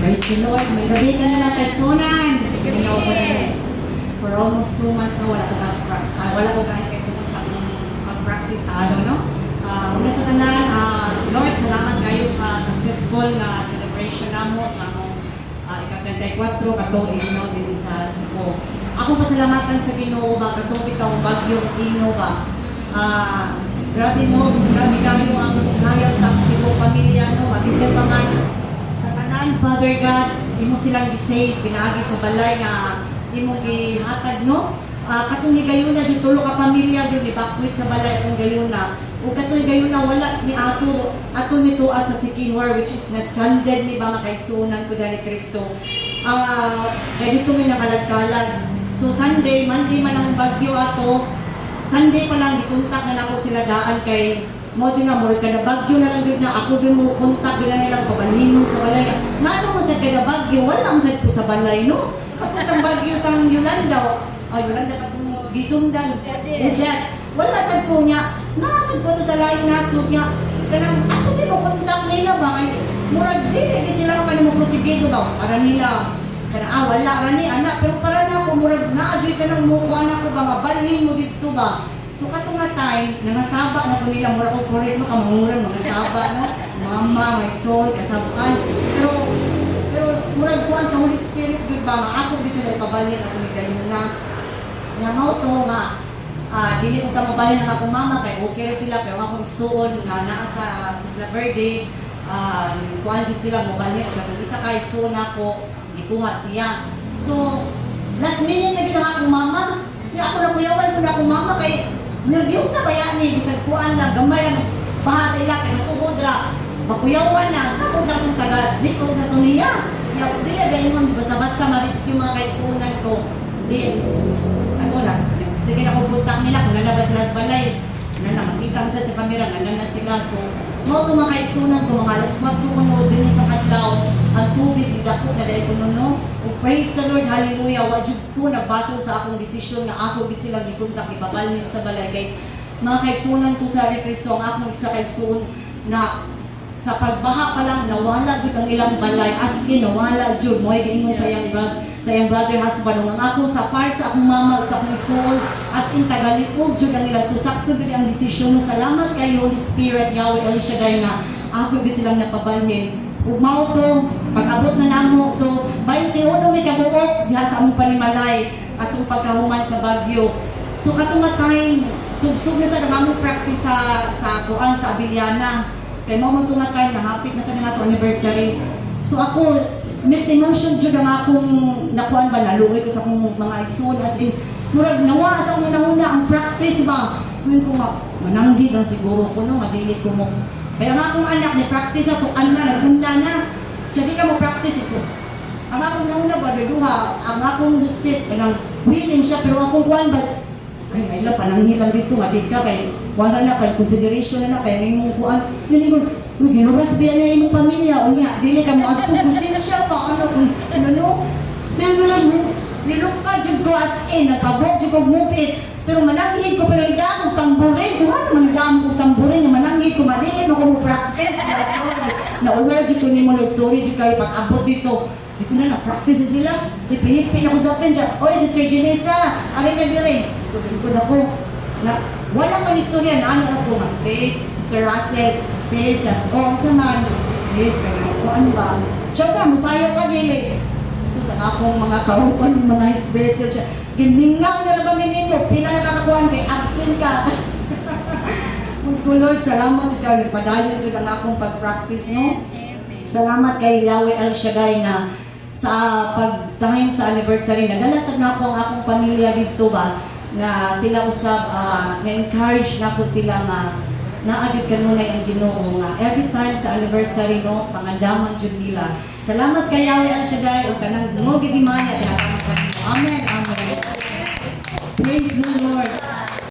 Praise the Lord. May gabi ka nalang personan. For almost 2 months na wala ko kahit tungkol sa akong mag-practice sa no? Una sa tanan, Lord, salamat kayo sa successful na celebration namo sa akong ika-34 katuig no dito sa Cebu. Ako pasalamatan sa Ginoo ba katong bitong bagyong Tino ba. Grabe kayo ang hayag sa ibang pamilya no, mabisay pa man sa tanan, Father God, imo silang gisave, pinaagi sa balay na imo gihatag no. Katong higayon na jud tulo ka pamilya jud ibakwit sa balay atong gayon na. Ug katoy gayon na wala ni ato nituwa sa Siquijor which is na stranded ni ba makaigsunan ko dali Kristo. Kaya dito may nakalagkalag. So Monday man ang bagyo ato. Sunday pa lang gikontak na nako sila daan kay mo nga murag kada bagyo na lang gyud na ako gyud mo kontak gyud na nilang pabalhinon sa balay. Ngano mo sa kada bagyo wala mo sad ko sa balay no. Kapag sa bagyo sang Yolanda, Yolanda katong gisumdan. Ulat. Wala sad ko niya. Nasad ko to sa laing nasud niya. Kanang ako si mo kontak nila ba kay murag dili sila kanimo prosigido ba para nila kana wala rani anak pero para na ako murag naajoy ka nang mo ko anak ko ba nga balhin mo dito ba. So katong nga time nangasaba na ko nila mura ko correct mo ka mangurang mga saba no mama maigsoon kasabuan pero murag kuan sa Holy Spirit gyud ba nga ako di sila ipabalhin ato ni gayon na nga mao to nga dili ko ta mabalhin ang akong mama kay okay ra sila pero ako igsuon nga naa sa Isla Verde kuan gid sila mabalhin og katong isa ka igsuon ako ikuha siya. So last minute na gid ang akong mama ya ako nakuyawan ko na akong mama kay nervyos na kaya ni bisag kuan lang gamay lang baha sa ila kay tuhod ra makuyawan na sa pud atong taga likod na to niya ya dili gaynon basta-basta ma-rescue mga kaigsunan ko di ano na sige na ko puntak nila kung nalabas sila sa balay na makita mo sa camera na sila so mo to mga kaigsunan ko mga alas 4 kuno din sa kadlaw ang tubig ni dako na dai kuno no praise the Lord hallelujah wa jud ko nagbasol sa akong desisyon nga ako gid sila gikontak ipabalhin sa balay kay mga kaigsunan ko sa Kristo ang akong isa kaigsuon na sa pagbaha pa lang nawala gud ang ilang balay as in nawala jud mo giingon sa iyang brother husband ang ako sa part sa akong mama sa akong igsuon as in tagalipog jud ang ila so sakto gud ang desisyon mo salamat kay Holy Spirit Yahweh El Shaddai nga ako gud silang napabalhin ug mao to pag-abot na namo so 21 may kabuok diha sa among panimalay atong pagkahuman sa bagyo so katong time subsub na sa among practice sa kuan sa Abiliana kay mo man nga time nahapit na sa nato anniversary so ako mixed emotion jud ang akong nakuan ba naluoy ko sa akong mga igsoon as in murag nawa sa akong una ang practice ba kunin ko nga mananggid ang siguro ko no nga dili ko mo kaya ang akong anak ni practice ako ana nagunda na siya di ka mo practice ito ang akong nauna ba duha ang akong suspect kanang willing siya pero akong kuan ba ay la pananghilang dito nga di ka kay wala na kay consideration na kay imong kuan yun ingon uy ginubas biya na imong pamilya unya dili ka mo adto kung sino siya pa ano kung ano sino lang nilukpa jud ko as in nagpabok jud ko mupit pero mananghid ko pero daan kong tamburin kung ano man daan kong tamburin yung mananghid ko madili mo ko mo practice na-aware jud ko ni mo Lord sorry jud kayo pag-abot dito na na-practice sila ipihipin ako sa akin siya oy Sister Janessa aray na dire ko na ko na wala pang istorya na ano ako mag-sis Sister Russell sis siya sa man sis ano ba siya sa musayo ka dili so sa akong mga kaupan mga special siya giningaw na lang kami nito pila nakakakuhan kay absent ka Lord salamat sa kayo nagpadayon ito ang akong pag-practice no salamat kay Yahweh El Shaddai nga sa pag-time sa anniversary na dalasag na ako ang akong pamilya dito ba nga sila usab na-encourage na po sila nga naagid ka muna yung Ginoo nga every time sa anniversary no pangandaman jud nila salamat kay Yahweh El Shaddai o kanang mo gigimaya amen amen praise the Lord